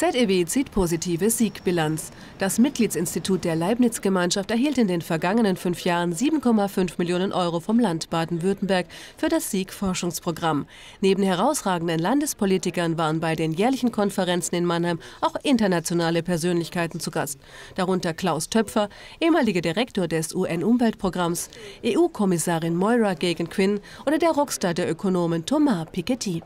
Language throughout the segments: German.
ZEW zieht positive Siegbilanz. Das Mitgliedsinstitut der Leibniz-Gemeinschaft erhielt in den vergangenen 5 Jahren 7,5 Millionen Euro vom Land Baden-Württemberg für das Sieg-Forschungsprogramm. Neben herausragenden Landespolitikern waren bei den jährlichen Konferenzen in Mannheim auch internationale Persönlichkeiten zu Gast. Darunter Klaus Töpfer, ehemaliger Direktor des UN-Umweltprogramms, EU-Kommissarin Moira Geoghegan-Quinn oder der Rockstar der Ökonomen Thomas Piketty.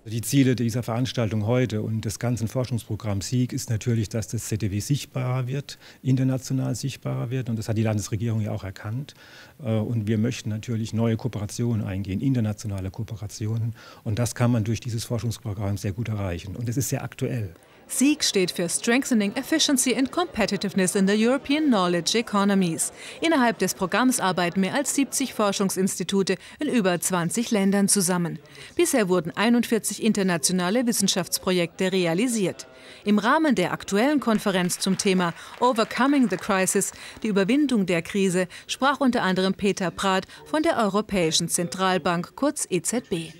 Die Ziele dieser Veranstaltung heute und des ganzen Forschungsprogramms SIEG ist natürlich, dass das ZEW sichtbarer wird, international sichtbarer wird. Und das hat die Landesregierung ja auch erkannt. Und wir möchten natürlich neue Kooperationen eingehen, internationale Kooperationen. Und das kann man durch dieses Forschungsprogramm sehr gut erreichen. Und es ist sehr aktuell. SIEG steht für Strengthening Efficiency and Competitiveness in the European Knowledge Economies. Innerhalb des Programms arbeiten mehr als 70 Forschungsinstitute in über 20 Ländern zusammen. Bisher wurden 41 internationale Wissenschaftsprojekte realisiert. Im Rahmen der aktuellen Konferenz zum Thema Overcoming the Crisis, die Überwindung der Krise, sprach unter anderem Peter Prath von der Europäischen Zentralbank, kurz EZB.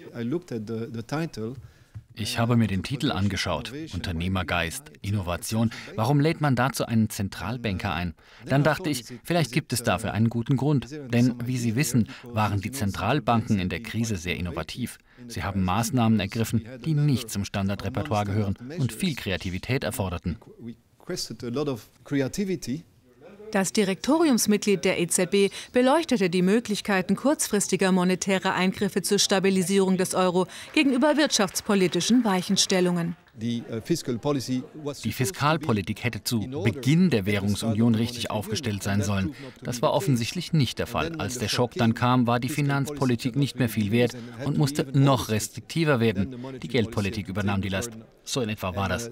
Ich habe mir den Titel angeschaut, Unternehmergeist, Innovation. Warum lädt man dazu einen Zentralbanker ein? Dann dachte ich, vielleicht gibt es dafür einen guten Grund. Denn, wie Sie wissen, waren die Zentralbanken in der Krise sehr innovativ. Sie haben Maßnahmen ergriffen, die nicht zum Standardrepertoire gehören und viel Kreativität erforderten. Das Direktoriumsmitglied der EZB beleuchtete die Möglichkeiten kurzfristiger monetärer Eingriffe zur Stabilisierung des Euro gegenüber wirtschaftspolitischen Weichenstellungen. Die Fiskalpolitik hätte zu Beginn der Währungsunion richtig aufgestellt sein sollen. Das war offensichtlich nicht der Fall. Als der Schock dann kam, war die Finanzpolitik nicht mehr viel wert und musste noch restriktiver werden. Die Geldpolitik übernahm die Last. So in etwa war das.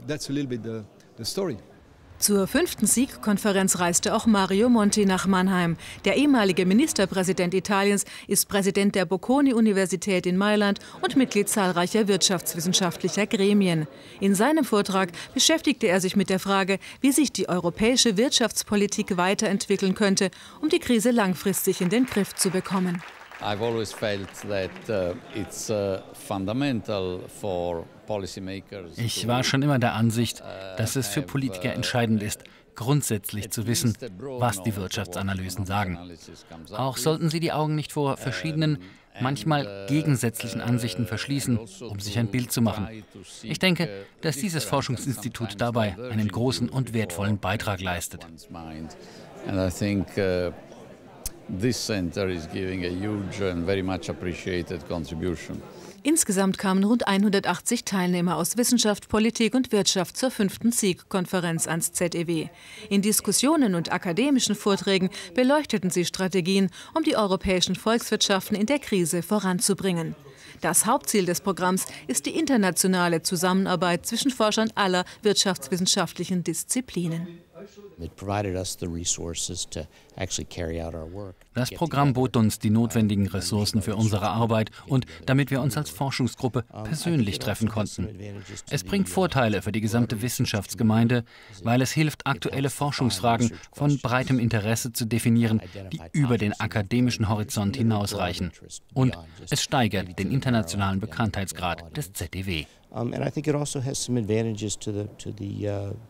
Zur 5. Sieg-Konferenz reiste auch Mario Monti nach Mannheim. Der ehemalige Ministerpräsident Italiens ist Präsident der Bocconi-Universität in Mailand und Mitglied zahlreicher wirtschaftswissenschaftlicher Gremien. In seinem Vortrag beschäftigte er sich mit der Frage, wie sich die europäische Wirtschaftspolitik weiterentwickeln könnte, um die Krise langfristig in den Griff zu bekommen. I've always felt that it's fundamental for policymakers. Ich war schon immer der Ansicht, dass es für Politiker entscheidend ist, grundsätzlich zu wissen, was die Wirtschaftsanalysen sagen. Auch sollten sie die Augen nicht vor verschiedenen, manchmal gegensätzlichen Ansichten verschließen, um sich ein Bild zu machen. Ich denke, dass dieses Forschungsinstitut dabei einen großen und wertvollen Beitrag leistet. This center is giving a huge and very much appreciated contribution. Insgesamt kamen rund 180 Teilnehmer aus Wissenschaft, Politik und Wirtschaft zur 5. Sieg-Konferenz ans ZEW. In Diskussionen und akademischen Vorträgen beleuchteten sie Strategien, um die europäischen Volkswirtschaften in der Krise voranzubringen. Das Hauptziel des Programms ist die internationale Zusammenarbeit zwischen Forschern aller wirtschaftswissenschaftlichen Disziplinen. Das Programm bot uns die notwendigen Ressourcen für unsere Arbeit und damit wir uns als Forschungsgruppe persönlich treffen konnten. Es bringt Vorteile für die gesamte Wissenschaftsgemeinde, weil es hilft, aktuelle Forschungsfragen von breitem Interesse zu definieren, die über den akademischen Horizont hinausreichen. Und es steigert den internationalen Bekanntheitsgrad des ZEW. And I think it also has some advantages to the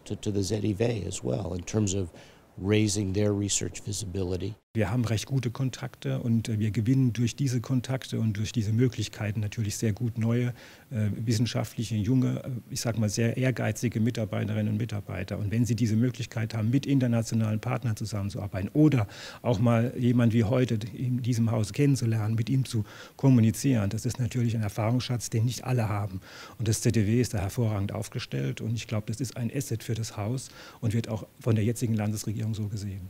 ZEW as well in terms of raising their research visibility. Wir haben recht gute Kontakte und wir gewinnen durch diese Kontakte und durch diese Möglichkeiten natürlich sehr gut neue wissenschaftliche, junge, ich sage mal sehr ehrgeizige Mitarbeiterinnen und Mitarbeiter. Und wenn sie diese Möglichkeit haben, mit internationalen Partnern zusammenzuarbeiten oder auch mal jemand wie heute in diesem Haus kennenzulernen, mit ihm zu kommunizieren, das ist natürlich ein Erfahrungsschatz, den nicht alle haben. Und das ZEW ist da hervorragend aufgestellt und ich glaube, das ist ein Asset für das Haus und wird auch von der jetzigen Landesregierung so gesehen.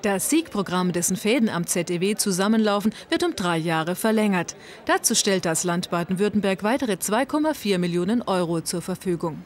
Das Sieg-Programm, dessen Fäden am ZEW zusammenlaufen, wird um 3 Jahre verlängert. Dazu stellt das Land Baden-Württemberg weitere 2,4 Millionen Euro zur Verfügung.